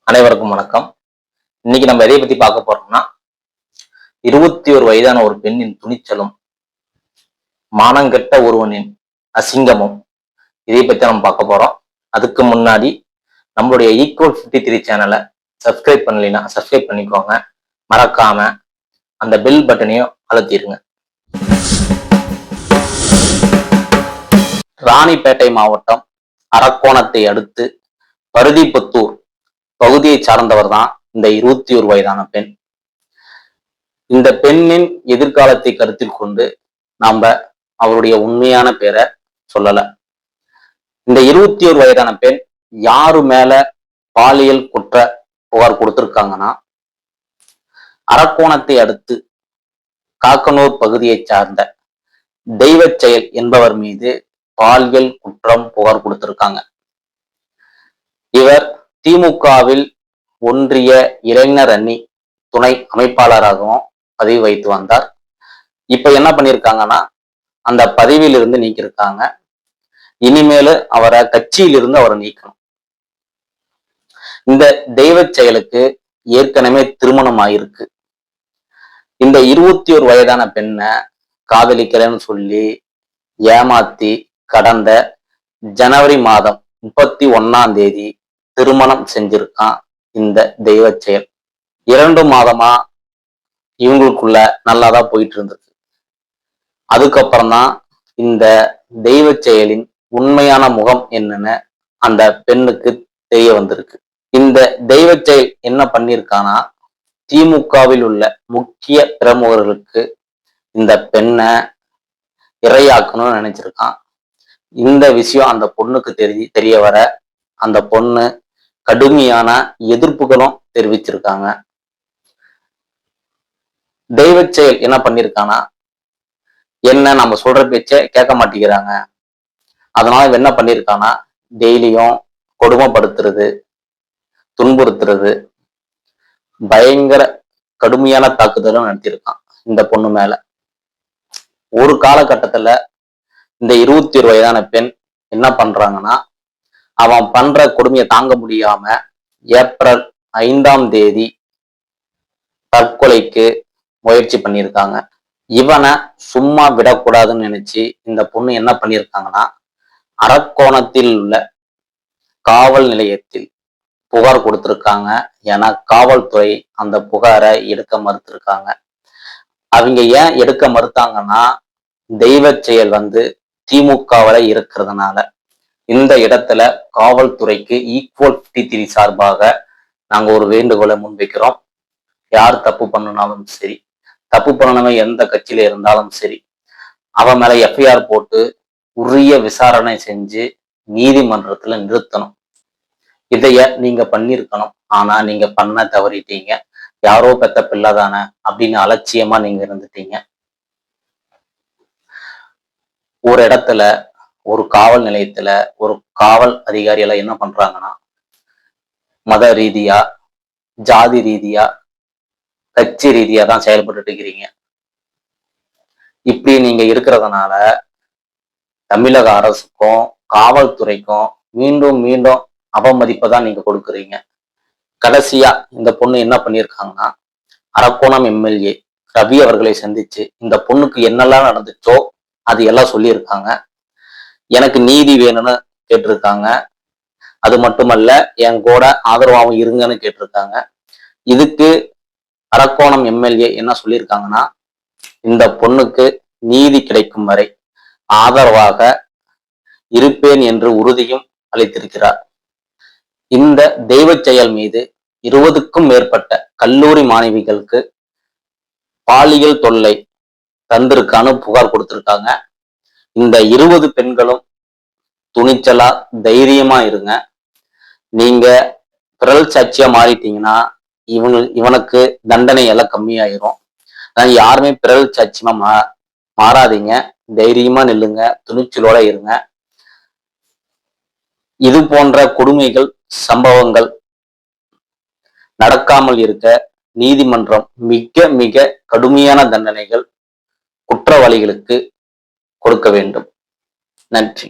அனைவருக்கும் வணக்கம். இன்னைக்கு நம்ம எதை பத்தி பார்க்க போறோம்னா 21 வயதான ஒரு பெண்ணின் துணிச்சலும் மானங்கெட்ட ஒருவனின் அசிங்கமும் இதை பத்தி நம்ம பார்க்க போறோம். அதுக்கு முன்னாடி நம்மளுடைய ஈக்குவல் 53 சேனலை சப்ஸ்கிரைப் பண்ணலைன்னா சப்ஸ்கிரைப் பண்ணிக்கோங்க. மறக்காம அந்த பெல் பட்டனையும் அழுத்திடுங்க. ராணிப்பேட்டை மாவட்டம் அரக்கோணத்தை அடுத்து பருதிப்புத்தூர் பகுதியை சார்ந்தவர் தான் இந்த 21 வயதான பெண். இந்த பெண்ணின் எதிர்காலத்தை கருத்தில் கொண்டு நாம அவருடைய உண்மையான பேரை சொல்லல. இந்த 21 வயதான பெண் யாரு மேல பாலியல் குற்ற புகார் கொடுத்திருக்காங்கன்னா, அரக்கோணத்தை அடுத்து காக்கனூர் பகுதியை சார்ந்த தெய்வச் செயல் என்பவர் மீது பாலியல் குற்றம் புகார் கொடுத்திருக்காங்க. இவர் திமுகவில் ஒன்றிய இளைஞர் அணி துணை அமைப்பாளராகவும் பதிவு வைத்து வந்தார். இப்ப என்ன பண்ணிருக்காங்கன்னா, அந்த பதவியிலிருந்து நீக்கியிருக்காங்க. இனிமேல் அவரை கட்சியிலிருந்து அவரை நீக்கணும். இந்த தெய்வ செயலுக்கு ஏற்கனவே திருமணம் ஆயிருக்கு. இந்த 21 வயதான பெண்ணை காதலிக்கிறேன்னு சொல்லி ஏமாத்தி கடந்த ஜனவரி மாதம் 31ஆம் தேதி திருமணம் செஞ்சிருக்கான் இந்த தெய்வ செயல். 2 மாதமா இவங்களுக்குள்ள நல்லாதான் போயிட்டு இருந்தது. அதுக்கப்புறம் தான் இந்த தெய்வ செயலின் உண்மையான முகம் என்னன்னு அந்த பெண்ணுக்கு தெரிய வந்திருக்கு. இந்த தெய்வ செயல் என்ன பண்ணிருக்கானா, திமுகவில் உள்ள முக்கிய பிரமுகர்களுக்கு இந்த பெண்ணை இரையாக்கணும்னு நினைச்சிருக்கான். இந்த விஷயம் அந்த பொண்ணுக்கு தெரிய வர அந்த பொண்ணு கடுமையான எதிர்ப்புகளும் தெரிவிச்சிருக்காங்க. தெய்வ செயல் என்ன பண்ணிருக்கானா, என்ன நம்ம சொல்ற பேச்ச கேட்க மாட்டேங்கிறாங்க, அதனால என்ன பண்ணிருக்கானா, டெய்லியும் கொடுமைப்படுத்துறது, துன்புறுத்துறது, பயங்கர கடுமையான தாக்குதலும் நடத்தியிருக்கான் இந்த பொண்ணு மேல. ஒரு காலகட்டத்துல இந்த 21 வயதான பெண் என்ன பண்றாங்கன்னா, அவன் பண்ற கொடுமையை தாங்க முடியாம ஏப்ரல் 5ஆம் தேதி தற்கொலைக்கு முயற்சி பண்ணியிருக்காங்க. இவனை சும்மா விடக்கூடாதுன்னு நினைச்சு இந்த பொண்ணு என்ன பண்ணியிருக்காங்கன்னா, அரக்கோணத்தில் உள்ள காவல் நிலையத்தில் புகார் கொடுத்திருக்காங்க. ஏன்னா காவல்துறை அந்த புகாரை எடுக்க மறுத்திருக்காங்க. அவங்க ஏன் எடுக்க மறுத்தாங்கன்னா, தெய்வ செயல் திமுகவில் இருக்கிறதுனால இந்த இடத்துல காவல்துறைக்கு ஈக்குவல் 53 சார்பாக நாங்க ஒரு வேண்டுகோளை முன்வைக்கிறோம். யார் தப்பு பண்ணினாலும் சரி, தப்பு பண்ணனவன் எந்த கட்சியில இருந்தாலும் சரி, அவன் மேல எஃப்ஐஆர் போட்டு உரிய விசாரணை செஞ்சு நீதிமன்றத்துல நிறுத்தணும். இதைய நீங்க பண்ணிருக்கணும். ஆனா நீங்க பண்ண தவறிட்டீங்க. யாரோ பெத்த பிள்ளைதானே அப்படின்னு அலட்சியமா நீங்க இருந்துட்டீங்க. ஒரு இடத்துல, ஒரு காவல் நிலையத்துல ஒரு காவல் அதிகாரிகளை என்ன பண்றாங்கன்னா, மத ரீதியா, ஜாதி ரீதியா, கட்சி ரீதியா தான் செயல்பட்டு இருக்கிறீங்க. இப்படி நீங்க இருக்கிறதுனால தமிழக அரசுக்கும் காவல்துறைக்கும் மீண்டும் மீண்டும் அவமதிப்பை தான் நீங்க கொடுக்குறீங்க. கடைசியா இந்த பொண்ணு என்ன பண்ணியிருக்காங்கன்னா, அரக்கோணம் எம்எல்ஏ ரவி அவர்களை சந்திச்சு இந்த பொண்ணுக்கு என்னெல்லாம் நடந்துச்சோ அது எல்லாம் சொல்லியிருக்காங்க. எனக்கு நீதி வேணும்னு கேட்டிருக்காங்க. அது மட்டுமல்ல, என் கூட ஆதரவாகவும் இருங்கன்னு கேட்டிருக்காங்க. இதுக்கு அரக்கோணம் எம்எல்ஏ என்ன சொல்லியிருக்காங்கன்னா, இந்த பொண்ணுக்கு நீதி கிடைக்கும் வரை ஆதரவாக இருப்பேன் என்று உறுதியும் அளித்திருக்கிறார். இந்த தெய்வ செயல் மீது 20க்கும் மேற்பட்ட கல்லூரி மாணவிகளுக்கு பாலியல் தொல்லை தந்திருக்கான்னு புகார் கொடுத்திருக்காங்க. இந்த 20 பெண்களும் துணிச்சலா தைரியமா இருங்க. நீங்க பிறல் சாட்சியா மாறிட்டீங்கன்னா இவனுக்கு தண்டனை எல்லாம் கம்மியாயிரும். யாருமே பிறல் சாட்சியமா மாறாதீங்க. தைரியமா நில்லுங்க, துணிச்சலோட இருங்க. இது போன்ற கொடுமைகள் சம்பவங்கள் நடக்காமல் இருக்க நீதிமன்றம் மிக மிக கடுமையான தண்டனைகள் குற்றவாளிகளுக்கு கொடுக்க வேண்டும். நன்றி.